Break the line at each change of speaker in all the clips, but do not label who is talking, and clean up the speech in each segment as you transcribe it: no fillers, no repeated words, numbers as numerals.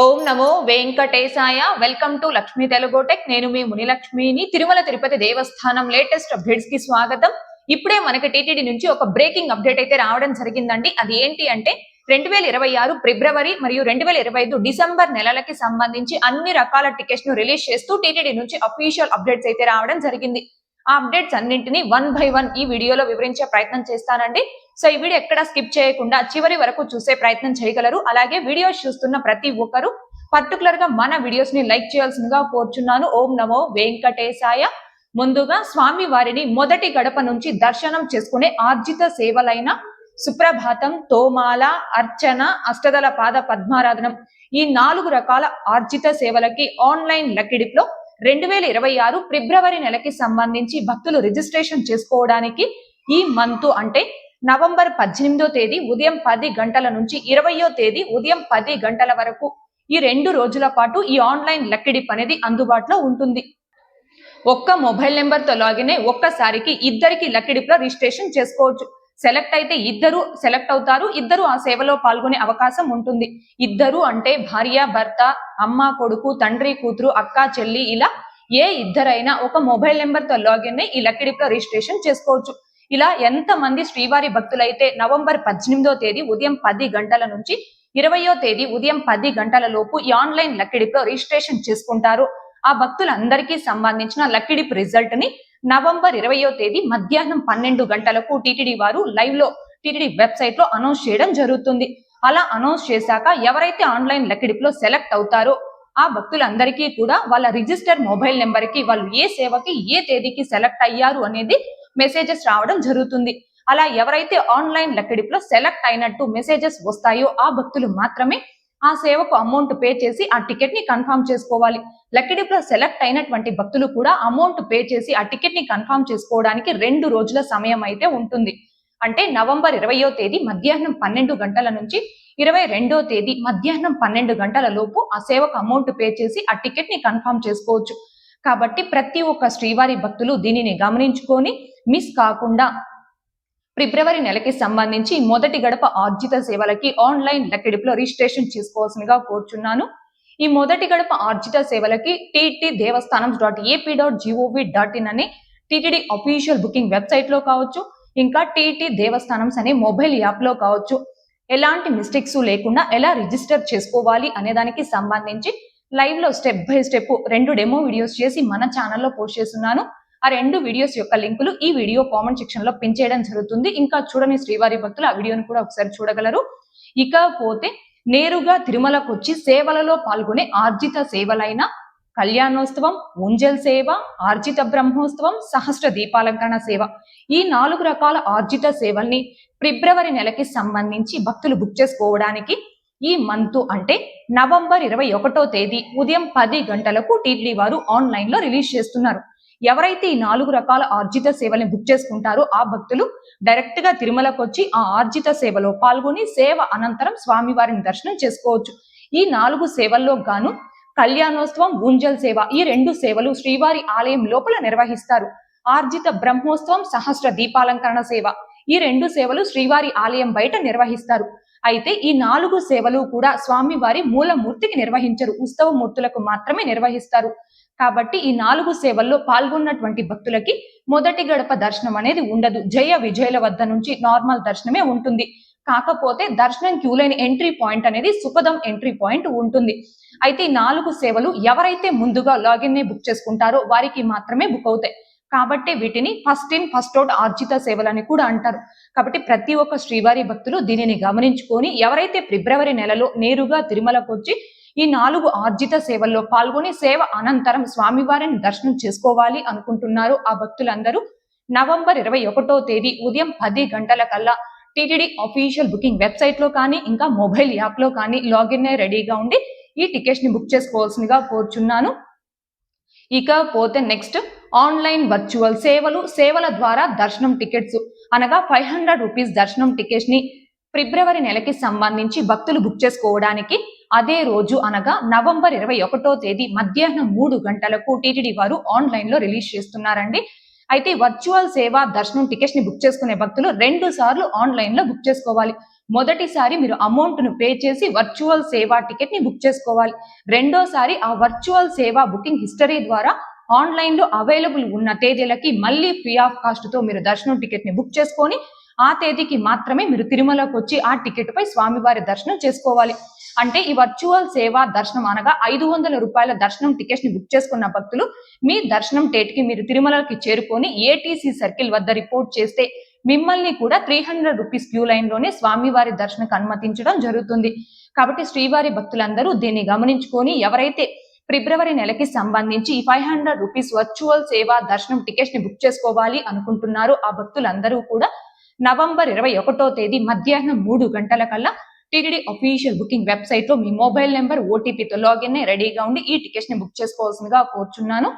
Om Namo Venkatesaya. Welcome to Lakshmi Telugu tech. నేను మీ మునిలక్ష్మిని. తిరుమల తిరుపతి దేవస్థానం latest updates కి స్వాగతం. ఇప్పుడే మనకి టీటీడీ నుంచి ఒక బ్రేకింగ్ అప్డేట్ అయితే రావడం జరిగిందండి. అది ఏంటి అంటే 2026 ఫిబ్రవరి మరియు 2025 డిసెంబర్ నెలలకి సంబంధించి అన్ని రకాల టికెట్స్ ను రిలీజ్ చేస్తూ టీటీడీ నుంచి అఫీషియల్ అప్డేట్స్ అయితే రావడం జరిగింది. ఆ అప్డేట్స్ అన్నింటినీ 1 by 1 ఈ వీడియోలో వివరించే ప్రయత్నం చేస్తానండి. సో ఈ వీడియో ఎక్కడ స్కిప్ చేయకుండా చివరి వరకు చూసే ప్రయత్నం చేయగలరు. అలాగే వీడియోస్ చూస్తున్న ప్రతి ఒక్కరు పర్టికులర్ గా మన వీడియోస్ ని లైక్ చేయాల్సిందిగా కోరుచున్నాను. ఓం నమో వెంకటేశాయ. ముందుగా స్వామి వారిని మొదటి గడప నుంచి దర్శనం చేసుకునే ఆర్జిత సేవలైన సుప్రభాతం, తోమాల, అర్చన, అష్టదల పాద పద్మారాధనం ఈ 4 రకాల ఆర్జిత సేవలకి ఆన్లైన్ లక్కిడిప్లో 2026 ఫిబ్రవరి నెలకి సంబంధించి భక్తులు రిజిస్ట్రేషన్ చేసుకోవడానికి ఈ మంత్ అంటే నవంబర్ 18వ తేదీ ఉదయం 10 గంటల నుంచి 20వ తేదీ ఉదయం 10 గంటల వరకు ఈ 2 రోజుల పాటు ఈ ఆన్లైన్ లక్కిడిప్ అనేది అందుబాటులో ఉంటుంది. ఒక్క మొబైల్ నెంబర్ తో లాగిన్ అయి ఒక్కసారికి ఇద్దరికి లక్కిడిప్ లో రిజిస్ట్రేషన్ చేసుకోవచ్చు. సెలెక్ట్ అయితే ఇద్దరు సెలెక్ట్ అవుతారు. ఇద్దరు ఆ సేవలో పాల్గొనే అవకాశం ఉంటుంది. ఇద్దరు అంటే భార్య భర్త, అమ్మ కొడుకు, తండ్రి కూతురు, అక్క చెల్లి ఇలా ఏ ఇద్దరైనా ఒక మొబైల్ నెంబర్ తో లాగిన్ అయి ఈ లక్కిడిప్ లో రిజిస్ట్రేషన్ చేసుకోవచ్చు. ఇలా ఎంత మంది శ్రీవారి భక్తులైతే నవంబర్ 18వ తేదీ ఉదయం 10 గంటల నుంచి 20వ తేదీ ఉదయం 10 గంటల లోపు ఈ ఆన్లైన్ లక్కిడిప్ లో రిజిస్ట్రేషన్ చేసుకుంటారు. ఆ భక్తులందరికీ సంబంధించిన లక్కిడిప్ రిజల్ట్ ని నవంబర్ 20వ తేదీ మధ్యాహ్నం 12 గంటలకు టీటీడీ వారు లైవ్ లో టీటీడీ వెబ్సైట్ లో అనౌన్స్ చేయడం జరుగుతుంది. అలా అనౌన్స్ చేశాక ఎవరైతే ఆన్లైన్ లక్కిడిప్ లో సెలెక్ట్ అవుతారో ఆ భక్తులందరికీ కూడా వాళ్ళ రిజిస్టర్ మొబైల్ నెంబర్ కి వాళ్ళు ఏ సేవకి ఏ తేదీకి సెలెక్ట్ అయ్యారు అనేది మెసేజెస్ రావడం జరుగుతుంది. అలా ఎవరైతే ఆన్లైన్ లక్కిడిప్ లో సెలెక్ట్ అయినట్టు మెసేజెస్ వస్తాయో ఆ భక్తులు మాత్రమే ఆ సేవకు అమౌంట్ పే చేసి ఆ టికెట్ ని కన్ఫర్మ్ చేసుకోవాలి. లక్కిడిప్ లో సెలెక్ట్ అయినటువంటి భక్తులు కూడా అమౌంట్ పే చేసి ఆ టికెట్ ని కన్ఫర్మ్ చేసుకోవడానికి 2 రోజుల సమయం అయితే ఉంటుంది. అంటే నవంబర్ 20వ తేదీ మధ్యాహ్నం 12 గంటల నుంచి 22వ తేదీ మధ్యాహ్నం 12 గంటల లోపు ఆ సేవకు అమౌంట్ పే చేసి ఆ టికెట్ ని కన్ఫర్మ్ చేసుకోవచ్చు. కాబట్టి ప్రతి ఒక్క శ్రీవారి భక్తులు దీనిని గమనించుకొని మిస్ కాకుండా ఫిబ్రవరి నెలకి సంబంధించి మొదటి గడప ఆర్జిత సేవలకి ఆన్లైన్ లక్కిడిప్ లో రిజిస్ట్రేషన్ చేసుకోవాల్సిందిగా కోరుచున్నాను. ఈ మొదటి గడప ఆర్జిత సేవలకి ttdevastanams.ap.gov.in అనే టీటీడీ అఫీషియల్ బుకింగ్ వెబ్సైట్ లో కావచ్చు, ఇంకా టీటీ దేవస్థానమ్స్ అనే మొబైల్ యాప్ లో కావచ్చు, ఎలాంటి మిస్టేక్స్ లేకుండా ఎలా రిజిస్టర్ చేసుకోవాలి అనే దానికి సంబంధించి లైవ్ లో step by step 2 demo videos చేసి మన ఛానల్లో పోస్ట్ చేస్తున్నాను. ఆ 2 వీడియోస్ యొక్క లింకులు ఈ వీడియో కామెంట్ సెక్షన్ లో పిన్ చేయడం జరుగుతుంది. ఇంకా చూడని శ్రీవారి భక్తులు ఆ వీడియోను కూడా ఒకసారి చూడగలరు. ఇకపోతే నేరుగా తిరుమలకు వచ్చి సేవలలో పాల్గొనే ఆర్జిత సేవలైన కళ్యాణోత్సవం, ఉంజల్ సేవ, ఆర్జిత బ్రహ్మోత్సవం, సహస్ర దీపాలంకరణ సేవ ఈ 4 రకాల ఆర్జిత సేవల్ని ఫిబ్రవరి నెలకి సంబంధించి భక్తులు బుక్ చేసుకోవడానికి ఈ మంత్ అంటే నవంబర్ 21వ తేదీ ఉదయం 10 గంటలకు టీటీడీ వారు ఆన్లైన్ లో రిలీజ్ చేస్తున్నారు. ఎవరైతే ఈ 4 రకాల ఆర్జిత సేవల్ని బుక్ చేసుకుంటారో ఆ భక్తులు డైరెక్ట్ గా తిరుమలకు వచ్చి ఆ ఆర్జిత సేవలో పాల్గొని సేవ అనంతరం స్వామివారిని దర్శనం చేసుకోవచ్చు. ఈ 4 సేవల్లో గాను కళ్యాణోత్సవం, ఉంజల్ సేవ ఈ 2 సేవలు శ్రీవారి ఆలయం లోపల నిర్వహిస్తారు. ఆర్జిత బ్రహ్మోత్సవం, సహస్ర దీపాలంకరణ సేవ ఈ 2 సేవలు శ్రీవారి ఆలయం బయట నిర్వహిస్తారు. అయితే ఈ 4 సేవలు కూడా స్వామివారి మూలమూర్తికి నిర్వహించరు, ఉత్సవ మూర్తులకు మాత్రమే నిర్వహిస్తారు. కాబట్టి ఈ 4 సేవల్లో పాల్గొన్నటువంటి భక్తులకి మొదటి గడప దర్శనం అనేది ఉండదు. జయ విజయుల వద్ద నుంచి నార్మల్ దర్శనమే ఉంటుంది. కాకపోతే దర్శనం క్యూ లైన్ ఎంట్రీ పాయింట్ అనేది సుపదం ఎంట్రీ పాయింట్ ఉంటుంది. అయితే ఈ 4 సేవలు ఎవరైతే ముందుగా లాగిన్ ని బుక్ చేసుకుంటారో వారికి మాత్రమే బుక్ అవుతాయి. కాబట్టి వీటిని ఫస్ట్ ఇన్ ఫస్ట్ అవుట్ ఆర్జిత సేవలని కూడా అంటారు. కాబట్టి ప్రతి ఒక్క శ్రీవారి భక్తులు దీనిని గమనించుకొని ఎవరైతే ఫిబ్రవరి నెలలో నేరుగా తిరుమలకు వచ్చి ఈ 4 ఆర్జిత సేవల్లో పాల్గొని సేవ అనంతరం స్వామివారిని దర్శనం చేసుకోవాలి అనుకుంటున్నారు ఆ భక్తులందరూ నవంబర్ 21వ తేదీ ఉదయం 10 గంటల కల్లా టీటీడీ అఫీషియల్ బుకింగ్ వెబ్సైట్ లో కానీ ఇంకా మొబైల్ యాప్ లో కానీ లాగిన్ అయి రెడీగా ఉండి ఈ టికెట్స్ ని బుక్ చేసుకోవాల్సిందిగా కోరుచున్నాను. ఇకపోతే నెక్స్ట్ ఆన్లైన్ వర్చువల్ సేవల ద్వారా దర్శనం టికెట్స్ అనగా 500 రూపీస్ దర్శనం టికెట్స్ ని ఫిబ్రవరి నెలకి సంబంధించి భక్తులు బుక్ చేసుకోవడానికి అదే రోజు అనగా నవంబర్ 21వ తేదీ మధ్యాహ్నం 3 గంటలకు టీటీడీ వారు ఆన్లైన్ లో రిలీజ్ చేస్తున్నారండి. అయితే వర్చువల్ సేవ దర్శనం టికెట్స్ ని బుక్ చేసుకునే భక్తులు 2 సార్లు ఆన్లైన్ లో బుక్ చేసుకోవాలి. మొదటిసారి మీరు అమౌంట్ ను పే చేసి వర్చువల్ సేవా టికెట్ ని బుక్ చేసుకోవాలి. రెండోసారి ఆ వర్చువల్ సేవా బుకింగ్ హిస్టరీ ద్వారా ఆన్లైన్ లో అవైలబుల్ ఉన్న తేదీలకి మళ్ళీ ఫ్రీ ఆఫ్ కాస్ట్ తో మీరు దర్శనం టికెట్ ని బుక్ చేసుకొని ఆ తేదీకి మాత్రమే మీరు తిరుమలకు వచ్చి ఆ టికెట్ పై స్వామివారి దర్శనం చేసుకోవాలి. అంటే ఈ వర్చువల్ సేవా దర్శనం అనగా 500 రూపాయల దర్శనం టికెట్స్ ని బుక్ చేసుకున్న భక్తులు మీ దర్శనం డేట్ కి మీరు తిరుమలకి చేరుకొని ఏటీసీ సర్కిల్ వద్ద రిపోర్ట్ చేస్తే మిమ్మల్ని కూడా 300 రూపీస్ క్యూ లైన్ లోనే స్వామివారి దర్శనకు అనుమతించడం జరుగుతుంది. కాబట్టి శ్రీవారి భక్తులందరూ దీన్ని గమనించుకొని ఎవరైతే ఫిబ్రవరి నెలకి సంబంధించి 500 రూపీస్ వర్చువల్ సేవా దర్శనం టికెట్స్ ని బుక్ చేసుకోవాలి అనుకుంటున్నారు ఆ భక్తులందరూ కూడా నవంబర్ 21వ తేదీ మధ్యాహ్నం 3 గంటల కల్లా టీటీడీ అఫీషియల్ బుకింగ్ వెబ్సైట్ లో మీ మొబైల్ నెంబర్ ఓటీపీతో లాగిన్ రెడీగా ఉండి ఈ టికెట్స్ ని బుక్ చేసుకోవాల్సిందిగా కోరుచున్నాను.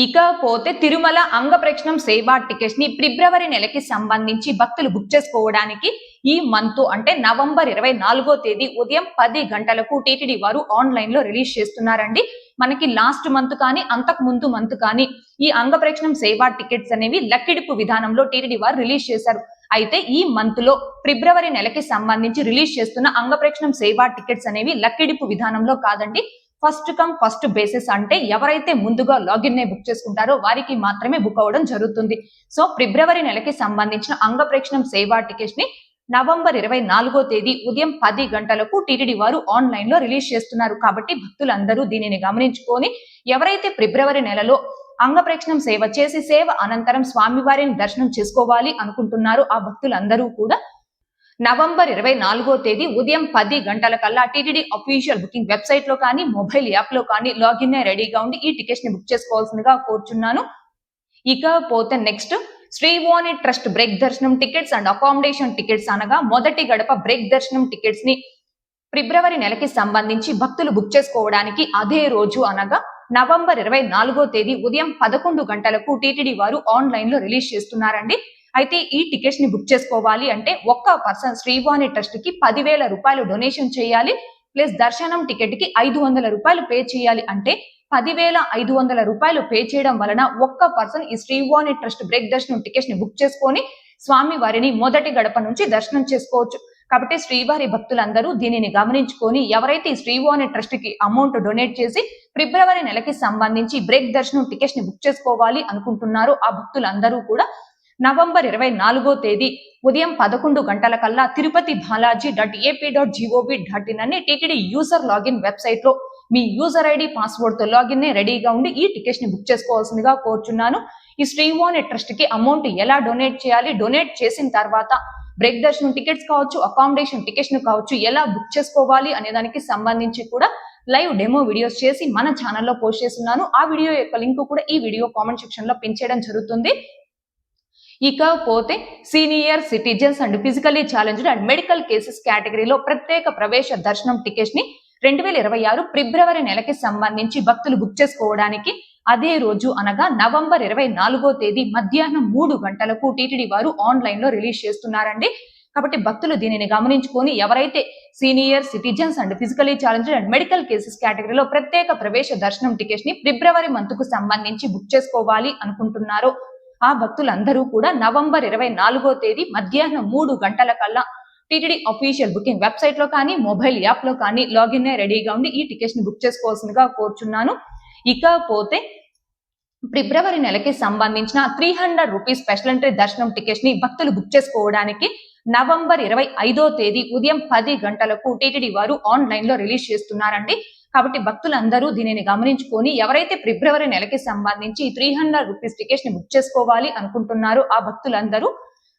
ఇకపోతే తిరుమల అంగప్రక్షణం సేవా టికెట్స్ ని ఫిబ్రవరి నెలకి సంబంధించి భక్తులు బుక్ చేసుకోవడానికి ఈ మంత్ అంటే నవంబర్ 24వ తేదీ ఉదయం 10 గంటలకు టీటీడీ వారు ఆన్లైన్ లో రిలీజ్ చేస్తున్నారండి. మనకి లాస్ట్ మంత్ కానీ అంతకు ముందు మంత్ కానీ ఈ అంగప్రక్షణం సేవా టికెట్స్ అనేవి లక్కిడిపు విధానంలో టీటీడీ వారు రిలీజ్ చేశారు. అయితే ఈ మంత్ లో ఫిబ్రవరి నెలకి సంబంధించి రిలీజ్ చేస్తున్న అంగప్రక్షణం సేవా టికెట్స్ అనేవి లక్కిడిపు విధానంలో కాదండి, ఫస్ట్ కమ్ ఫస్ట్ బేసిస్. అంటే ఎవరైతే ముందుగా లాగిన్ బుక్ చేసుకుంటారో వారికి మాత్రమే బుక్ అవ్వడం జరుగుతుంది. సో ఫిబ్రవరి నెలకి సంబంధించిన అంగప్రక్షణం సేవా టికెట్స్ ని నవంబర్ 24వ తేదీ ఉదయం 10 గంటలకు టీటీడీ వారు ఆన్లైన్ లో రిలీజ్ చేస్తున్నారు. కాబట్టి భక్తులందరూ దీనిని గమనించుకొని ఎవరైతే ఫిబ్రవరి నెలలో అంగప్రక్షణం సేవ చేసి సేవ అనంతరం స్వామివారిని దర్శనం చేసుకోవాలి అనుకుంటున్నారో ఆ భక్తులందరూ కూడా నవంబర్ 24వ తేదీ ఉదయం 10 గంటల కల్లా టీటీడీ అఫీషియల్ బుకింగ్ వెబ్సైట్ లో కానీ మొబైల్ యాప్ లో కానీ లాగిన్ రెడీగా ఉండి ఈ టికెట్స్ ని బుక్ చేసుకోవాల్సిందిగా కోరుచున్నాను. ఇకపోతే నెక్స్ట్ శ్రీవాణి ట్రస్ట్ బ్రేక్ దర్శనం టికెట్స్ అండ్ అకామిడేషన్ టికెట్స్ అనగా మొదటి గడప బ్రేక్ దర్శనం టికెట్స్ ని ఫిబ్రవరి నెలకి సంబంధించి భక్తులు బుక్ చేసుకోవడానికి అదే రోజు అనగా నవంబర్ 24వ తేదీ ఉదయం 11 గంటలకు టీటీడీ వారు ఆన్లైన్ లో రిలీజ్ చేస్తున్నారండి. అయితే ఈ టికెట్స్ ని బుక్ చేసుకోవాలి అంటే ఒక్క పర్సన్ శ్రీవాణి ట్రస్ట్ కి 10,000 రూపాయలు డొనేషన్ చేయాలి, ప్లస్ దర్శనం టికెట్ కి 500 రూపాయలు పే చేయాలి. అంటే 10,500 రూపాయలు పే చేయడం వలన ఒక్క పర్సన్ ఈ శ్రీవాణి ట్రస్ట్ బ్రేక్ దర్శనం టికెట్స్ ని బుక్ చేసుకొని స్వామి వారిని మొదటి గడప నుంచి దర్శనం చేసుకోవచ్చు. కాబట్టి శ్రీవారి భక్తులందరూ దీనిని గమనించుకొని ఎవరైతే ఈ శ్రీవాణి ట్రస్ట్ కి అమౌంట్ డొనేట్ చేసి ఫిబ్రవరి నెలకి సంబంధించి బ్రేక్ దర్శనం టికెట్స్ ని బుక్ చేసుకోవాలి అనుకుంటున్నారో ఆ భక్తులందరూ కూడా నవంబర్ 24వ తేదీ ఉదయం 11 గంటల కల్లా తిరుపతి balaji.ap.gov.in అనే టీటీడీ యూజర్ లాగిన్ వెబ్సైట్ లో మీ యూజర్ ఐడి పాస్వర్డ్ తో లాగిన్ రెడీగా ఉండి ఈ టికెట్స్ ని బుక్ చేసుకోవాల్సిందిగా కోరుచున్నాను. ఈ శ్రీవాణి ట్రస్ట్ కి అమౌంట్ ఎలా డొనేట్ చేయాలి, డొనేట్ చేసిన తర్వాత బ్రేక్ దర్శనం టికెట్స్ కావచ్చు, అకామిడేషన్ టికెట్స్ ను కావచ్చు ఎలా బుక్ చేసుకోవాలి అనే దానికి సంబంధించి కూడా లైవ్ డెమో వీడియోస్ చేసి మన ఛానల్లో పోస్ట్ చేస్తున్నాను. ఆ వీడియో యొక్క లింక్ కూడా ఈ వీడియో కామెంట్ సెక్షన్ లో పిన్ చేయడం జరుగుతుంది. ఇకపోతే senior citizens and physically challenged and medical cases కేటగిరీలో ప్రత్యేక ప్రవేశ దర్శనం టికెట్స్ ని 2026 ఫిబ్రవరి నెలకి సంబంధించి భక్తులు బుక్ చేసుకోవడానికి అదే రోజు అనగా నవంబర్ 24వ తేదీ మధ్యాహ్నం 3 గంటలకు టీటీడీ వారు ఆన్లైన్ లో రిలీజ్ చేస్తున్నారండి. కాబట్టి భక్తులు దీనిని గమనించుకొని ఎవరైతే senior citizens and physically challenged and medical cases కేటగిరీలో ప్రత్యేక ప్రవేశ దర్శనం టికెట్స్ ని ఫిబ్రవరి మంత్ కు సంబంధించి బుక్ చేసుకోవాలి అనుకుంటున్నారో ఆ భక్తులందరూ కూడా నవంబర్ 24వ తేదీ మధ్యాహ్నం 3 గంటల కల్లా టీటీడీ అఫీషియల్ బుకింగ్ వెబ్సైట్ లో కానీ మొబైల్ యాప్ లో కానీ లాగిన్ రెడీగా ఉండి ఈ టికెట్స్ ని బుక్ చేసుకోవాల్సిందిగా కోరుచున్నాను. ఇకపోతే ఫిబ్రవరి నెలకి సంబంధించిన 300 రూపీస్ స్పెషల్ ఎంట్రీ దర్శనం టికెట్స్ ని భక్తులు బుక్ చేసుకోవడానికి నవంబర్ 25వ తేదీ ఉదయం 10 గంటలకు టీటీడీ వారు ఆన్లైన్ లో రిలీజ్ చేస్తున్నారండి. కాబట్టి భక్తులందరూ దీనిని గమనించుకొని ఎవరైతే ఫిబ్రవరి నెలకి సంబంధించి 300 రూపీస్ టికెట్స్ ని బుక్ చేసుకోవాలి అనుకుంటున్నారో ఆ భక్తులందరూ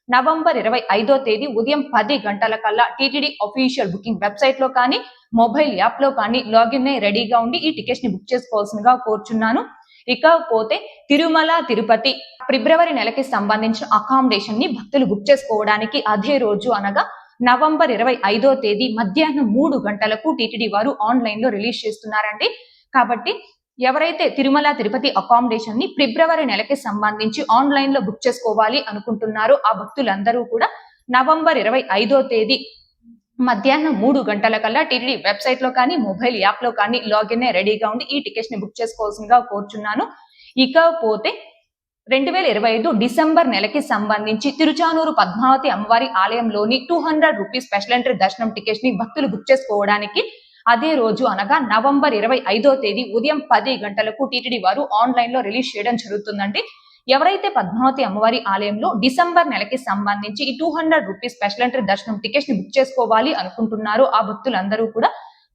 నవంబర్ 25వ తేదీ ఉదయం 10 గంటల కల్లా టీటీడీ అఫీషియల్ బుకింగ్ వెబ్సైట్ లో కానీ మొబైల్ యాప్ లో కానీ లాగిన్ రెడీగా ఉండి ఈ టికెట్స్ ని బుక్ చేసుకోవాల్సిందిగా కోరుచున్నాను. ఇకపోతే తిరుమల తిరుపతి ఫిబ్రవరి నెలకి సంబంధించిన అకామిడేషన్ ని భక్తులు బుక్ చేసుకోవడానికి అదే రోజు అనగా నవంబర్ 25వ తేదీ మధ్యాహ్నం 3 గంటలకు టీటీడీ వారు ఆన్లైన్ లో రిలీజ్ చేస్తున్నారండి. కాబట్టి ఎవరైతే తిరుమల తిరుపతి అకామిడేషన్ ని ఫిబ్రవరి నెలకి సంబంధించి ఆన్లైన్ లో బుక్ చేసుకోవాలి అనుకుంటున్నారో ఆ భక్తులందరూ కూడా నవంబర్ 25వ తేదీ మధ్యాహ్నం 3 గంటల కల్లా టీటీడీ వెబ్సైట్ లో కానీ మొబైల్ యాప్ లో కానీ లాగిన్ రెడీగా ఉండి ఈ టికెట్స్ ని బుక్ చేసుకోవాల్సిందిగా కోరుచున్నాను. ఇకపోతే 2025 డిసెంబర్ నెలకి సంబంధించి తిరుచానూరు పద్మావతి అమ్మవారి ఆలయంలోని 200 రూపీస్ స్పెషల్ ఎంట్రీ దర్శనం టికెట్స్ ని భక్తులు బుక్ చేసుకోవడానికి అదే రోజు అనగా నవంబర్ 25వ తేదీ ఉదయం 10 గంటలకు టీటీడీ వారు ఆన్లైన్ లో రిలీజ్ చేయడం జరుగుతుందండి. ఎవరైతే పద్మావతి అమ్మవారి ఆలయంలో డిసెంబర్ నెలకి సంబంధించి ఈ 200 రూపీస్ స్పెషల్ ఎంట్రీ దర్శనం టికెట్స్ ని బుక్ చేసుకోవాలి అనుకుంటున్నారో ఆ భక్తులందరూ కూడా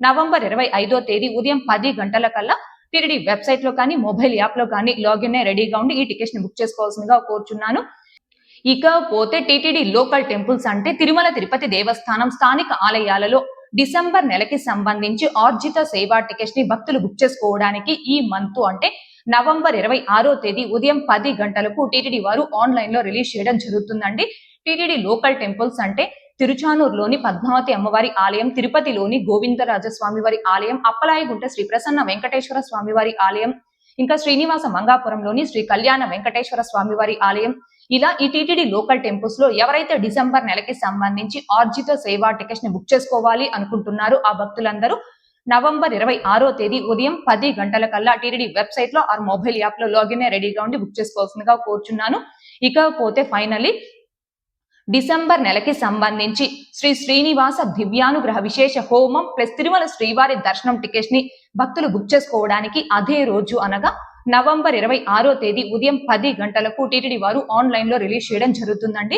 నవంబర్ 25వ తేదీ ఉదయం 10 గంటల కల్లా టీటీడీ వెబ్సైట్ లో కానీ మొబైల్ యాప్ లో కానీ లాగిన్ రెడీగా ఉండి ఈ టికెట్స్ ని బుక్ చేసుకోవాల్సిందిగా కోరుచున్నాను. ఇకపోతే టీటీడీ లోకల్ టెంపుల్స్ అంటే తిరుమల తిరుపతి దేవస్థానం స్థానిక ఆలయాలలో డిసెంబర్ నెలకి సంబంధించి ఆర్జిత సేవా టికెట్స్ ని భక్తులు బుక్ చేసుకోవడానికి ఈ మంత్ అంటే నవంబర్ 26వ తేదీ ఉదయం 10 గంటలకు టీటీడీ వారు ఆన్లైన్ లో రిలీజ్ చేయడం జరుగుతుందండి. టీటీడీ లోకల్ టెంపుల్స్ అంటే తిరుచానూరులోని పద్మావతి అమ్మవారి ఆలయం, తిరుపతిలోని గోవిందరాజస్వామి వారి ఆలయం, అప్పలాయగుంట శ్రీ ప్రసన్న వెంకటేశ్వర స్వామి వారి ఆలయం, ఇంకా శ్రీనివాస మంగాపురంలోని శ్రీ కళ్యాణ వెంకటేశ్వర స్వామి వారి ఆలయం, ఇలా ఈ టీటీడీ లోకల్ టెంపుల్స్ లో ఎవరైతే డిసెంబర్ నెలకి సంబంధించి ఆర్జిత సేవా టికెట్స్ ని బుక్ చేసుకోవాలి అనుకుంటున్నారో ఆ భక్తులందరూ నవంబర్ 26వ తేదీ ఉదయం 10 గంటల కల్లా టీటీడీ వెబ్సైట్ లో ఆర్ మొబైల్ యాప్ లో లాగిన్ రెడీగా ఉండి బుక్ చేసుకోవాల్సిందిగా కోరుచున్నాను. ఇకపోతే ఫైనల్లీ డిసెంబర్ నెలకి సంబంధించి శ్రీ శ్రీనివాస దివ్యానుగ్రహ విశేష హోమం ప్లస్ తిరుమల శ్రీవారి దర్శనం టికెట్స్ ని భక్తులు బుక్ చేసుకోవడానికి అదే రోజు అనగా నవంబర్ 26వ తేదీ ఉదయం 10 గంటలకు టీటీడీ వారు ఆన్లైన్ లో రిలీజ్ చేయడం జరుగుతుందండి.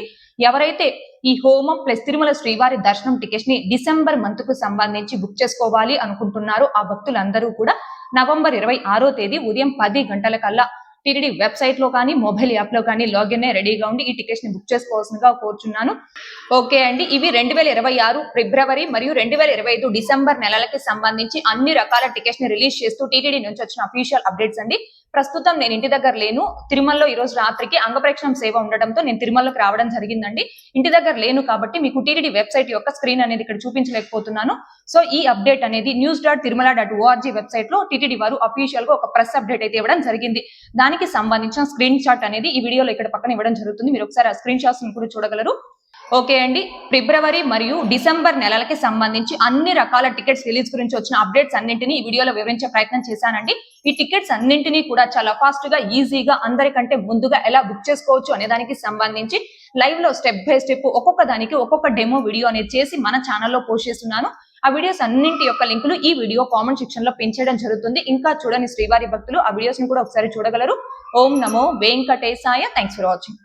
ఎవరైతే ఈ హోమం ప్లస్ తిరుమల శ్రీవారి దర్శనం టికెట్స్ ని డిసెంబర్ మంత్ కు సంబంధించి బుక్ చేసుకోవాలి అనుకుంటున్నారో ఆ భక్తులందరూ కూడా నవంబర్ 26వ తేదీ ఉదయం 10 గంటల కల్లా టీటీడీ వెబ్సైట్ లో కానీ మొబైల్ యాప్ లో కానీ లాగిన్ రెడీగా ఉండి ఈ టికెట్స్ ని బుక్ చేసుకోవాల్సిందిగా కోరుచున్నాను. ఓకే అండి, ఇవి 2026 ఫిబ్రవరి మరియు 2025 డిసెంబర్ నెలలకి సంబంధించి అన్ని రకాల టికెట్స్ ని రిలీజ్ చేస్తూ టీటీడీ నుంచి వచ్చిన అఫీషియల్ అప్డేట్స్ అండి. ప్రస్తుతం నేను ఇంటి దగ్గర లేను, తిరుమలలో ఈ రోజు రాత్రికి అంగప్రేక్షణం సేవ ఉండడంతో నేను తిరుమలకి రావడం జరిగిందండి. ఇంటి దగ్గర లేను కాబట్టి మీకు టీటీడీ వెబ్సైట్ యొక్క స్క్రీన్ అనేది ఇక్కడ చూపించలేకపోతున్నాను. సో ఈ అప్డేట్ అనేది news.tirumala.org వెబ్సైట్ లో టీటీడీ వారు అఫీషియల్ గా ఒక ప్రెస్ అప్డేట్ అయితే ఇవ్వడం జరిగింది. దానికి సంబంధించిన స్క్రీన్ షాట్ అనేది ఈ వీడియోలో ఇక్కడ పక్కన ఇవ్వడం జరుగుతుంది. మీరు ఒకసారి ఆ స్క్రీన్ షాట్స్ కూడా చూడగలరు. ఓకే అండి, ఫిబ్రవరి మరియు డిసెంబర్ నెలలకి సంబంధించి అన్ని రకాల టికెట్స్ రిలీజ్ గురించి వచ్చిన అప్డేట్స్ అన్నింటినీ ఈ వీడియోలో వివరించే ప్రయత్నం చేశానండి. ఈ టికెట్స్ అన్నింటినీ కూడా చాలా ఫాస్ట్ గా ఈజీగా అందరికంటే ముందుగా ఎలా బుక్ చేసుకోవచ్చు అనే దానికి సంబంధించి లైవ్ లో స్టెప్ బై స్టెప్ ఒక్కొక్క దానికి ఒక్కొక్క డెమో వీడియో అనేది చేసి మన ఛానల్లో పోస్ట్ చేస్తున్నాను. ఆ వీడియోస్ అన్నింటి యొక్క లింకులు ఈ వీడియో కామెంట్ సెక్షన్ లో పెంచడం జరుగుతుంది. ఇంకా చూడని శ్రీవారి భక్తులు ఆ వీడియోస్ ని కూడా ఒకసారి చూడగలరు. ఓం నమో వెంకటేశాయ. Thanks for watching.